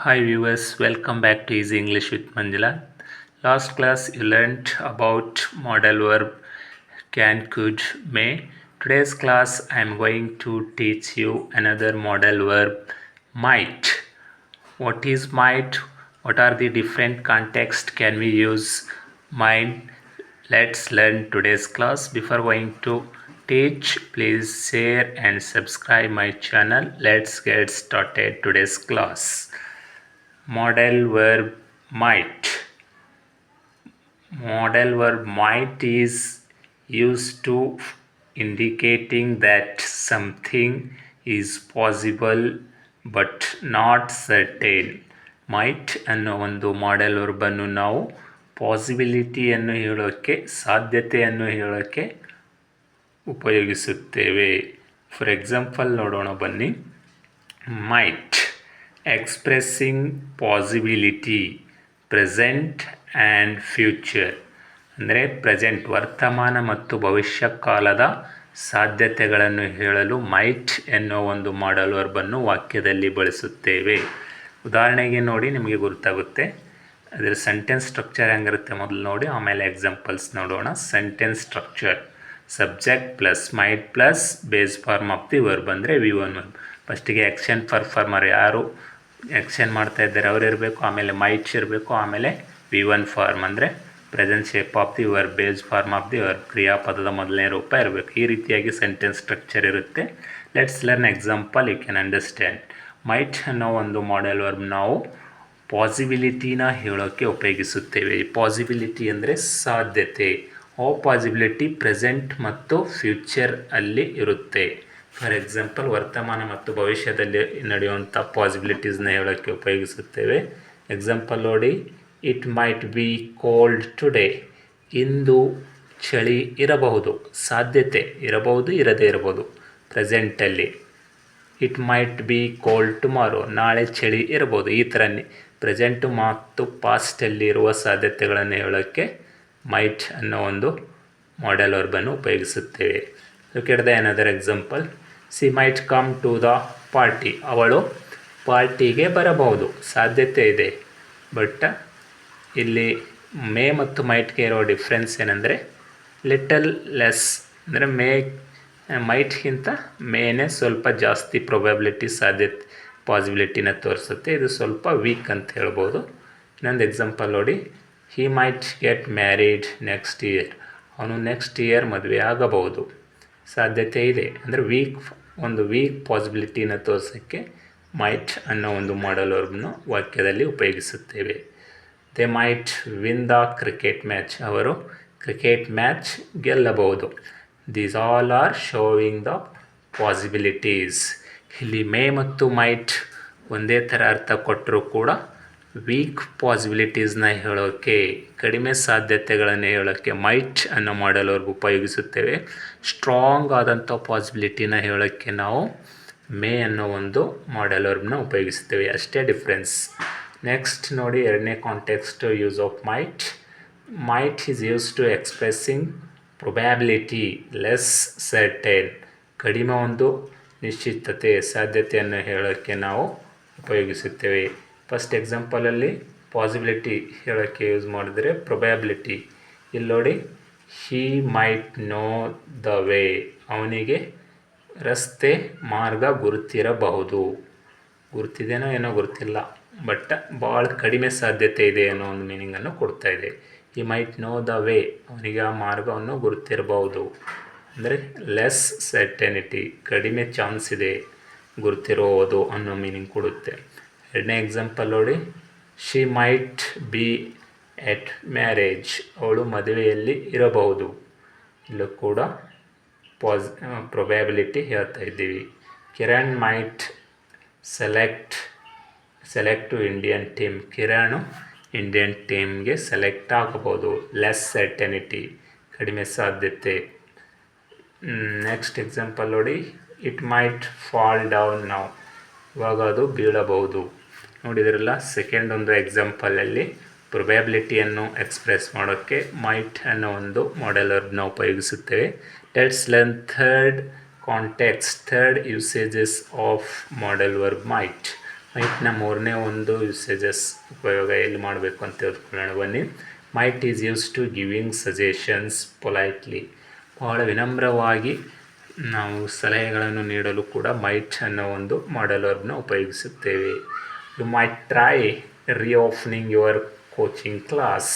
Hi viewers, welcome back to Easy English with Manjula. Last class you learned about modal verb can, could, may. Today's class I am going to teach you another modal verb might. What is might? What are the different contexts can we use might? Let's learn today's class. Before going to teach, please share and subscribe my channel. Let's get started today's class. Modal verb might. Modal verb might is used to indicating that something is possible but not certain. Might ಅನ್ನೋ ಒಂದು model ವರ್ಬನ್ನು ನಾವು ಪಾಸಿಬಿಲಿಟಿಯನ್ನು ಹೇಳೋಕ್ಕೆ ಸಾಧ್ಯತೆಯನ್ನು ಹೇಳೋಕ್ಕೆ ಉಪಯೋಗಿಸುತ್ತೇವೆ. For example ನೋಡೋಣ ಬನ್ನಿ. might expressing possibility present and future ಅಂದರೆ ಪ್ರೆಸೆಂಟ್ ವರ್ತಮಾನ ಮತ್ತು ಭವಿಷ್ಯ ಕಾಲದ ಸಾಧ್ಯತೆಗಳನ್ನು ಹೇಳಲು ಮೈಟ್ ಎನ್ನುವ ಒಂದು ಮಾಡಲ್ ವರ್ಬನ್ನು ವಾಕ್ಯದಲ್ಲಿ ಬಳಸುತ್ತೇವೆ. ಉದಾಹರಣೆಗೆ ನೋಡಿ ನಿಮಗೆ ಗೊತ್ತಾಗುತ್ತೆ. ಅದರ ಸೆಂಟೆನ್ಸ್ ಸ್ಟ್ರಕ್ಚರ್ ಹೆಂಗಿರುತ್ತೆ ಮೊದಲು ನೋಡಿ, ಆಮೇಲೆ ಎಕ್ಸಾಂಪಲ್ಸ್ ನೋಡೋಣ. Sentence structure subject plus might plus base form of the verb ಅಂದರೆ V1 ವರ್ಬ್. ಫಸ್ಟಿಗೆ ಆ್ಯಕ್ಷನ್ ಪರ್ಫಾರ್ಮರ್ ಯಾರು ಆ್ಯಕ್ಷನ್ ಮಾಡ್ತಾ ಇದ್ದಾರೆ ಅವ್ರು ಇರಬೇಕು, ಆಮೇಲೆ ಮೈಟ್ಸ್ ಇರಬೇಕು, ಆಮೇಲೆ V1 ಫಾರ್ಮ್ ಅಂದರೆ present shape of the verb, base form of the verb, ಕ್ರಿಯಾಪದದ ಮೊದಲನೇ ರೂಪ ಇರಬೇಕು. ಈ ರೀತಿಯಾಗಿ ಸೆಂಟೆನ್ಸ್ ಸ್ಟ್ರಕ್ಚರ್ ಇರುತ್ತೆ. Let's learn example, you can understand. Might ಅನ್ನೋ ಒಂದು ಮಾಡೆಲ್ ವರ್ಬ್ ನಾವು ಪಾಸಿಬಿಲಿಟಿನ ಹೇಳೋಕ್ಕೆ ಉಪಯೋಗಿಸುತ್ತೇವೆ. ಪಾಸಿಬಿಲಿಟಿ ಅಂದರೆ ಸಾಧ್ಯತೆ. ಆ ಪಾಸಿಬಿಲಿಟಿ ಪ್ರೆಸೆಂಟ್ ಮತ್ತು ಫ್ಯೂಚರ್ ಅಲ್ಲಿ ಇರುತ್ತೆ. ಫಾರ್ ಎಕ್ಸಾಂಪಲ್ ವರ್ತಮಾನ ಮತ್ತು ಭವಿಷ್ಯದಲ್ಲಿ ನಡೆಯುವಂಥ ಪಾಸಿಬಿಲಿಟೀಸ್ನ ಹೇಳೋಕ್ಕೆ ಉಪಯೋಗಿಸುತ್ತೇವೆ. ಎಕ್ಸಾಂಪಲ್ ನೋಡಿ, it might be cold today. ಇಂದು ಚಳಿ ಇರಬಹುದು. ಸಾಧ್ಯತೆ ಇರಬಹುದು, ಇರದೇ ಇರಬಹುದು ಪ್ರೆಸೆಂಟಲ್ಲಿ. It might be cold tomorrow. ನಾಳೆ ಚಳಿ ಇರಬಹುದು. ಈ ಥರ ಪ್ರೆಸೆಂಟು ಮತ್ತು ಪಾಸ್ಟಲ್ಲಿ ಇರುವ ಸಾಧ್ಯತೆಗಳನ್ನು ಹೇಳೋಕ್ಕೆ ಮೈಟ್ ಅನ್ನೋ ಒಂದು ಮಾಡೆಲ್ ವರ್ಬನ್ನು ಉಪಯೋಗಿಸುತ್ತೇವೆ. Look at the another example. She might come to the party. ಅವಳು ಪಾರ್ಟಿಗೆ ಬರಬಹುದು, ಸಾಧ್ಯತೆ ಇದೆ. ಬಟ್ ಇಲ್ಲಿ ಮೇ ಮತ್ತು ಮೈಟ್ಗೆ ಇರೋ ಡಿಫ್ರೆನ್ಸ್ ಏನಂದರೆ ಲಿಟಲ್ ಲೆಸ್. ಅಂದರೆ ಮೈಟ್ಗಿಂತ ಮೇನೇ ಸ್ವಲ್ಪ ಜಾಸ್ತಿ ಪ್ರೊಬ್ಯಾಬಿಲಿಟಿ ಸಾಧ್ಯತೆ ಪಾಸಿಬಿಲಿಟಿನ ತೋರಿಸುತ್ತೆ. ಇದು ಸ್ವಲ್ಪ ವೀಕ್ ಅಂತ ಹೇಳ್ಬೋದು. ಇನ್ನೊಂದು ಎಕ್ಸಾಂಪಲ್ ನೋಡಿ, he might get married next year. ಅವನು ನೆಕ್ಸ್ಟ್ ಇಯರ್ ಮದುವೆ ಆಗಬಹುದು, ಸಾಧ್ಯತೆ ಇದೆ. ಅಂದರೆ ಒಂದು ವೀಕ್ ಪಾಸಿಬಿಲಿಟಿನ ತೋರಿಸೋಕ್ಕೆ ಮೈಟ್ ಅನ್ನೋ ಒಂದು ಮಾಡೆಲ್ ವರ್ಬ್ನ ವಾಕ್ಯದಲ್ಲಿ ಉಪಯೋಗಿಸುತ್ತೇವೆ. They might win the cricket match. ಅವರು ಕ್ರಿಕೆಟ್ ಮ್ಯಾಚ್ ಗೆಲ್ಲಬಹುದು. These all are sowing the possibilities. ಇಲ್ಲಿ ಮೇ ಮತ್ತು ಮೈಟ್ ಒಂದೇ ಥರ ಅರ್ಥ ಕೊಟ್ಟರೂ ಕೂಡ ವೀಕ್ ಪಾಸಿಬಿಲಿಟೀಸ್ನ ಹೇಳೋಕ್ಕೆ, ಕಡಿಮೆ ಸಾಧ್ಯತೆಗಳನ್ನು ಹೇಳೋಕ್ಕೆ ಮೈಟ್ ಅನ್ನೋ ಮಾಡೆಲ್ ವರ್ಬ್ ಉಪಯೋಗಿಸುತ್ತೇವೆ. ಸ್ಟ್ರಾಂಗ್ ಆದಂಥ ಪಾಸಿಬಿಲಿಟಿನ ಹೇಳೋಕ್ಕೆ ನಾವು ಮೇ ಅನ್ನೋ ಒಂದು ಮಾಡೆಲ್ ವರ್ಬ್ನ ಉಪಯೋಗಿಸುತ್ತೇವೆ. ಅಷ್ಟೇ ಡಿಫ್ರೆನ್ಸ್. ನೆಕ್ಸ್ಟ್ ನೋಡಿ, ಎರಡನೇ context use of might. Might is use to expressing probability less certain. ಕಡಿಮೆ ಒಂದು ನಿಶ್ಚಿತತೆ, ಸಾಧ್ಯತೆಯನ್ನು ಹೇಳೋಕ್ಕೆ ನಾವು ಉಪಯೋಗಿಸುತ್ತೇವೆ. ಫಸ್ಟ್ ಎಕ್ಸಾಂಪಲಲ್ಲಿ ಪಾಸಿಬಿಲಿಟಿ ಹೇಳೋಕ್ಕೆ ಯೂಸ್ ಮಾಡಿದರೆ ಪ್ರೊಬ್ಯಾಬಿಲಿಟಿ. ಇಲ್ಲಿ ನೋಡಿ, he might know the way. ಅವನಿಗೆ ರಸ್ತೆ ಮಾರ್ಗ ಗುರುತಿರಬಹುದು. ಗುರುತಿದೇನೋ ಏನೋ ಗೊತ್ತಿಲ್ಲ, ಬಟ್ ಭಾಳ ಕಡಿಮೆ ಸಾಧ್ಯತೆ ಇದೆ ಅನ್ನೋ ಒಂದು ಮೀನಿಂಗನ್ನು ಕೊಡ್ತಾ ಇದೆ. ಹಿ ಮೈಟ್ ನೋ ದ ವೇ. ಅವನಿಗೆ ಆ ಮಾರ್ಗವನ್ನು ಗುರುತಿರಬಹುದು. ಅಂದರೆ ಲೆಸ್ ಸರ್ಟೆನಿಟಿ, ಕಡಿಮೆ ಚಾನ್ಸ್ ಇದೆ ಗುರುತಿರೋದು ಅನ್ನೋ ಮೀನಿಂಗ್ ಕೊಡುತ್ತೆ. ಎರಡನೇ ಎಕ್ಸಾಂಪಲ್ ನೋಡಿ, she might be at marriage. ಅವಳು ಮದುವೆಯಲ್ಲಿ ಇರಬಹುದು. ಇಲ್ಲೂ ಕೂಡ ಪ್ರೊಬ್ಯಾಬಿಲಿಟಿ ಹೇಳ್ತಾ ಇದ್ದೀವಿ. Kiran might select to Indian team. Kiran Indian ಟೀಮ್ಗೆ ಸೆಲೆಕ್ಟ್ ಆಗಬಹುದು. ಲೆಸ್ ಸರ್ಟೆನಿಟಿ, ಕಡಿಮೆ ಸಾಧ್ಯತೆ. ನೆಕ್ಸ್ಟ್ ಎಕ್ಸಾಂಪಲ್ ನೋಡಿ, it might fall down now. ಇವಾಗ ಅದು ಬೀಳಬಹುದು. ನೋಡಿದ್ರಲ್ಲ, ಸೆಕೆಂಡ್ ಒಂದು ಎಕ್ಸಾಂಪಲಲ್ಲಿ ಪ್ರೊಬ್ಯಾಬಿಲಿಟಿಯನ್ನು ಎಕ್ಸ್ಪ್ರೆಸ್ ಮಾಡೋಕ್ಕೆ ಮೈಟ್ ಅನ್ನೋ ಒಂದು ಮಾಡೆಲ್ ವರ್ಬ್ನ ಉಪಯೋಗಿಸುತ್ತೇವೆ. Let's learn third context, third usages of model verb might. ಮೈಟ್ನ ಮೂರನೇ ಒಂದು ಯೂಸೇಜಸ್ ಉಪಯೋಗ ಎಲ್ಲಿ ಮಾಡಬೇಕು ಅಂತ ತಿಳ್ಕೊಳ್ಳೋಣ ಬನ್ನಿ. Might is use to giving suggestions politely. ಬಹಳ ವಿನಮ್ರವಾಗಿ ನಾವು ಸಲಹೆಗಳನ್ನು ನೀಡಲು ಕೂಡ ಮೈಟ್ ಅನ್ನೋ ಒಂದು ಮಾಡಲ್ ವರ್ಬ್ನ ಉಪಯೋಗಿಸುತ್ತೇವೆ. You might try reopening your coaching class.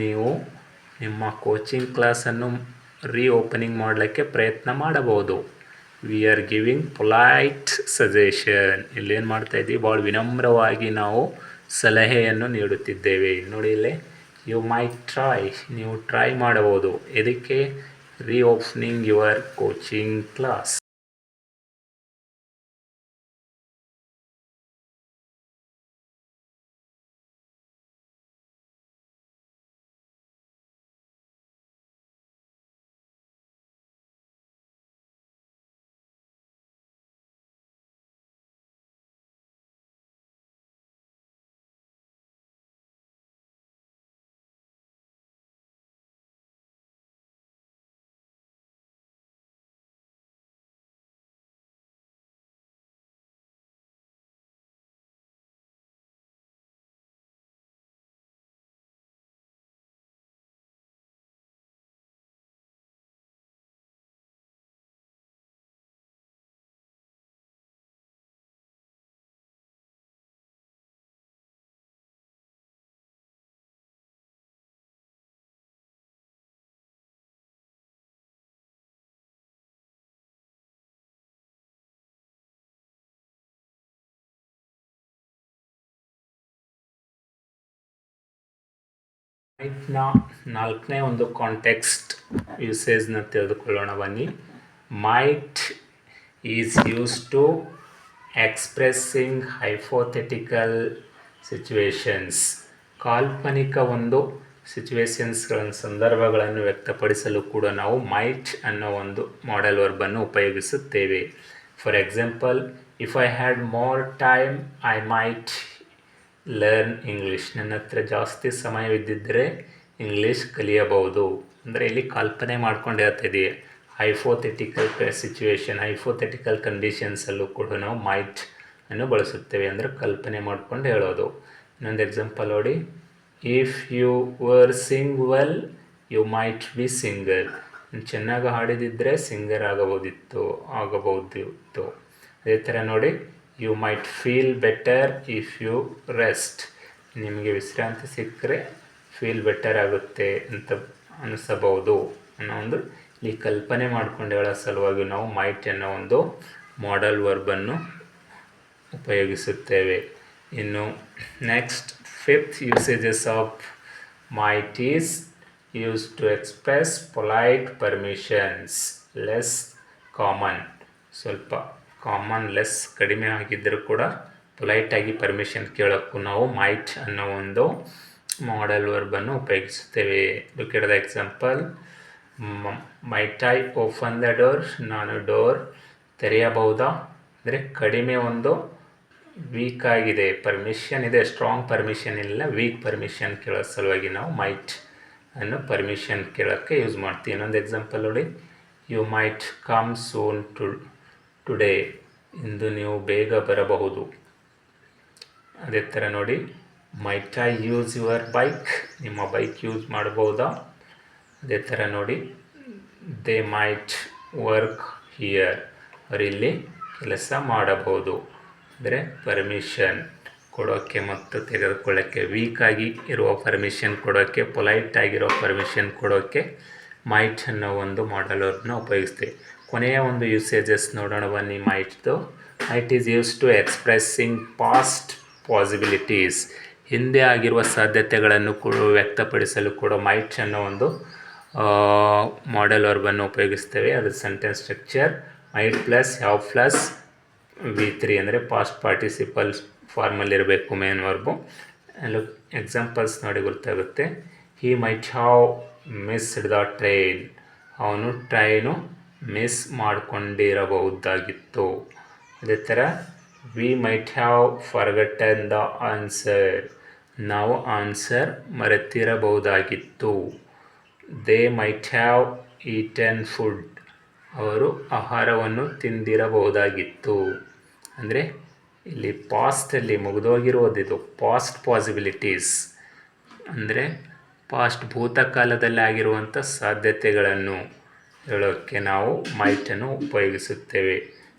ನೀವು ನಿಮ್ಮ ಕೋಚಿಂಗ್ ಕ್ಲಾಸನ್ನು ರೀಓಪನಿಂಗ್ ಮಾಡಲಿಕ್ಕೆ ಪ್ರಯತ್ನ ಮಾಡಬಹುದು. We are giving polite suggestion. ಇಲ್ಲೇನು ಮಾಡ್ತಾ ಇದ್ದೀವಿ, ಭಾಳ ವಿನಮ್ರವಾಗಿ ನಾವು ಸಲಹೆಯನ್ನು ನೀಡುತ್ತಿದ್ದೇವೆ. ನೋಡಿ ಇಲ್ಲೇ ಯು ಮೈಟ್ ಟ್ರೈ, ನೀವು ಟ್ರೈ ಮಾಡಬಹುದು. ಇದಕ್ಕೆ ರೀಓಪನಿಂಗ್ ಯುವರ್ ಕೋಚಿಂಗ್ ಕ್ಲಾಸ್. ಮೈಟ್ನ ನಾಲ್ಕನೇ ಒಂದು ಕಾಂಟೆಕ್ಸ್ಟ್ ಯೂಸೇಜ್ನ ತಿಳಿದುಕೊಳ್ಳೋಣ ಬನ್ನಿ. Might is use to expressing hypothetical situations. ಕಾಲ್ಪನಿಕ ಒಂದು ಸಿಚುವೇಶನ್ಸ್ಗಳನ್ನು, ಸಂದರ್ಭಗಳನ್ನು ವ್ಯಕ್ತಪಡಿಸಲು ಕೂಡ ನಾವು ಮೈಟ್ ಅನ್ನೋ ಒಂದು ಮಾಡೆಲ್ ವರ್ಬನ್ನು ಉಪಯೋಗಿಸುತ್ತೇವೆ. For example, if I had more time I might learn English. ನನ್ನ ಹತ್ರ ಜಾಸ್ತಿ ಸಮಯವಿದ್ದಿದ್ದರೆ ಇಂಗ್ಲೀಷ್ ಕಲಿಯಬಹುದು. ಅಂದರೆ ಇಲ್ಲಿ ಕಲ್ಪನೆ ಮಾಡ್ಕೊಂಡು ಹೇಳ್ತಾ ಇದೀವಿ. ಹೈಪೋಥೆಟಿಕಲ್ ಸಿಚುವೇಶನ್, ಹೈಪೋಥೆಟಿಕಲ್ ಕಂಡೀಷನ್ಸಲ್ಲೂ ಕೂಡ ನಾವು ಮೈಟ್ ಅನ್ನು ಬಳಸುತ್ತೇವೆ. ಅಂದರೆ ಕಲ್ಪನೆ ಮಾಡ್ಕೊಂಡು ಹೇಳೋದು. ಇನ್ನೊಂದು ಎಕ್ಸಾಂಪಲ್ ನೋಡಿ, if you were sing well you might be singer. ಚೆನ್ನಾಗಿ ಹಾಡಿದಿದ್ದರೆ ಸಿಂಗರ್ ಆಗಬಹುದಿತ್ತು. ಅದೇ ಥರ ನೋಡಿ, you might feel better if you rest. ನಿಮಗೆ ವಿಶ್ರಾಂತಿ ಸಿಕ್ಕರೆ ಫೀಲ್ ಬೆಟರ್ ಆಗುತ್ತೆ ಅಂತ ಅನಿಸಬಹುದು ಅನ್ನೋ ಒಂದು ಇಲ್ಲಿ ಕಲ್ಪನೆ ಮಾಡ್ಕೊಂಡು ಹೇಳೋ ಸಲುವಾಗಿ ನಾವು ಮೈಟ್ ಅನ್ನೋ ಒಂದು ಮಾಡೆಲ್ ವರ್ಬನ್ನು ಉಪಯೋಗಿಸುತ್ತೇವೆ. ಇನ್ನು next, fifth usages of might is use to express polite permissions, less common. ಸ್ವಲ್ಪ ಕಾಮನ್, ಲೆಸ್ ಕಡಿಮೆ ಆಗಿದ್ದರೂ ಕೂಡ ಪೊಲೈಟಾಗಿ ಪರ್ಮಿಷನ್ ಕೇಳೋಕ್ಕೂ ನಾವು ಮೈಟ್ ಅನ್ನೋ ಒಂದು ಮಾಡೆಲ್ ವರ್ಬನ್ನು ಉಪಯೋಗಿಸುತ್ತೇವೆ. Look at the example, might I open the door. ನಾನು ಡೋರ್ ತೆರೆಯಬಹುದಾ? ಅಂದರೆ ಕಡಿಮೆ ಒಂದು ವೀಕ್ ಆಗಿದೆ, ಪರ್ಮಿಷನ್ ಇದೆ, ಸ್ಟ್ರಾಂಗ್ ಪರ್ಮಿಷನ್ ಇಲ್ಲ, ವೀಕ್ ಪರ್ಮಿಷನ್ ಕೇಳೋ ಸಲುವಾಗಿ ನಾವು ಮೈಟ್ ಅನ್ನು ಪರ್ಮಿಷನ್ ಕೇಳೋಕ್ಕೆ ಯೂಸ್ ಮಾಡ್ತೀವಿ. ಇನ್ನೊಂದು ಎಕ್ಸಾಂಪಲ್ ನೋಡಿ, you might come soon today. ಇಂದು ನೀವು ಬೇಗ ಬರಬಹುದು. ಅದೇ ಥರ ನೋಡಿ, might I use your bike. ನಿಮ್ಮ ಬೈಕ್ ಯೂಸ್ ಮಾಡಬಹುದಾ? ಅದೇ ಥರ ನೋಡಿ, ದೇ ಮೈಟ್ ವರ್ಕ್ ಹಿಯರ್. ಅವರಿಲ್ಲಿ ಕೆಲಸ ಮಾಡಬಹುದು. ಅಂದರೆ ಪರ್ಮಿಷನ್ ಕೊಡೋಕ್ಕೆ ಮತ್ತು ತೆಗೆದುಕೊಳ್ಳೋಕ್ಕೆ, ವೀಕಾಗಿ ಇರುವ ಪರ್ಮಿಷನ್ ಕೊಡೋಕ್ಕೆ, ಪೊಲೈಟ್ ಆಗಿರೋ ಪರ್ಮಿಷನ್ ಕೊಡೋಕ್ಕೆ ಮೈಟ್ ಅನ್ನೋ ಒಂದು ಮಾಡೆಲ್ ವರ್ಬ್ನ ಉಪಯೋಗಿಸ್ತೀವಿ. ಕೊನೆಯ ಒಂದು ಯೂಸೇಜಸ್ ನೋಡೋಣ ಬನ್ನಿ ಮೈಟ್ದು. Might is use to expressing past possibilities. ಹಿಂದೆ ಆಗಿರುವ ಸಾಧ್ಯತೆಗಳನ್ನು ಕೂಡ ವ್ಯಕ್ತಪಡಿಸಲು ಕೂಡ ಮೈಟ್ ಅನ್ನೋ ಒಂದು ಮಾಡೆಲ್ ವರ್ಬನ್ನು ಉಪಯೋಗಿಸ್ತೇವೆ. ಅದು sentence structure might plus have plus V3 ಅಂದರೆ ಪಾಸ್ಟ್ ಪಾರ್ಟಿಸಿಪಲ್ ಫಾರ್ಮಲ್ಲಿರಬೇಕು ಮೇನ್ ವರ್ಬು. ಎಕ್ಸಾಂಪಲ್ಸ್ ನೋಡಿ ಗೊತ್ತಾಗುತ್ತೆ. He might have missed the train. ಅವನು ಟ್ರೈನು ಮಿಸ್ ಮಾಡಿಕೊಂಡಿರಬಹುದಾಗಿತ್ತು. ಅದೇ ಥರ we might have forgotten the answer. ನಾವು ಆನ್ಸರ್ ಮರೆತಿರಬಹುದಾಗಿತ್ತು. They might have eaten food. ಅವರು ಆಹಾರವನ್ನು ತಿಂದಿರಬಹುದಾಗಿತ್ತು. ಅಂದರೆ ಇಲ್ಲಿ ಪಾಸ್ಟಲ್ಲಿ ಮುಗಿದೋಗಿರೋದಿದು ಪಾಸ್ಟ್ ಪಾಸಿಬಿಲಿಟೀಸ್ ಅಂದರೆ ಪಾಸ್ಟ್ ಭೂತಕಾಲದಲ್ಲಿ ಆಗಿರುವಂಥ ಸಾಧ್ಯತೆಗಳನ್ನು ಹೇಳೋಕ್ಕೆ ನಾವು ಮೈಟನ್ನು ಉಪಯೋಗಿಸುತ್ತೇವೆ.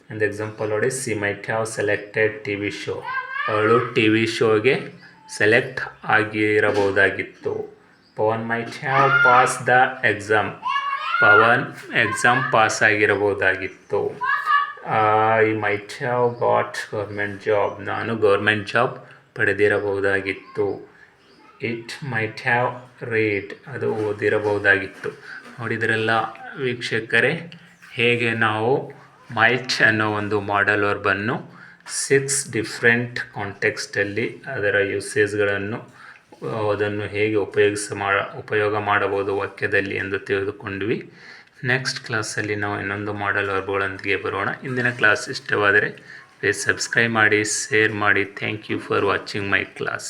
ಒಂದು ಎಕ್ಸಾಂಪಲ್ ನೋಡಿ, she might have selected T V show. ಅವಳು ಟಿ ವಿ ಶೋಗೆ ಸೆಲೆಕ್ಟ್ ಆಗಿರಬಹುದಾಗಿತ್ತು. Pavan might have pass the exam. Pavan exam pass ಆಗಿರಬಹುದಾಗಿತ್ತು. I might have got government job. ನಾನು ಗೌರ್ಮೆಂಟ್ ಜಾಬ್ ಪಡೆದಿರಬಹುದಾಗಿತ್ತು. It might have read. ಅದು ಓದಿರಬಹುದಾಗಿತ್ತು. ನೋಡಿದ್ರೆಲ್ಲ ವೀಕ್ಷಕರೇ, ಹೇಗೆ ನಾವು ಮೈಟ್ ಅನ್ನೋ ಒಂದು ಮಾಡೆಲ್ ವರ್ಬನ್ನು 6 ಡಿಫ್ರೆಂಟ್ ಕಾಂಟೆಕ್ಸ್ಟಲ್ಲಿ ಅದರ ಯೂಸೇಜ್ಗಳನ್ನು ಅದನ್ನು ಹೇಗೆ ಉಪಯೋಗ ಮಾಡಬಹುದು ವಾಕ್ಯದಲ್ಲಿ ಎಂದು ತಿಳಿದುಕೊಂಡ್ವಿ. ನೆಕ್ಸ್ಟ್ ಕ್ಲಾಸಲ್ಲಿ ನಾವು ಇನ್ನೊಂದು ಮಾಡೆಲ್ ವರ್ಬ್ಗಳೊಂದಿಗೆ ಬರೋಣ. ಇಂದಿನ ಕ್ಲಾಸ್ ಇಷ್ಟವಾದರೆ ಪ್ಲೀಸ್ ಸಬ್ಸ್ಕ್ರೈಬ್ ಮಾಡಿ, ಶೇರ್ ಮಾಡಿ. Thank you for watching my class.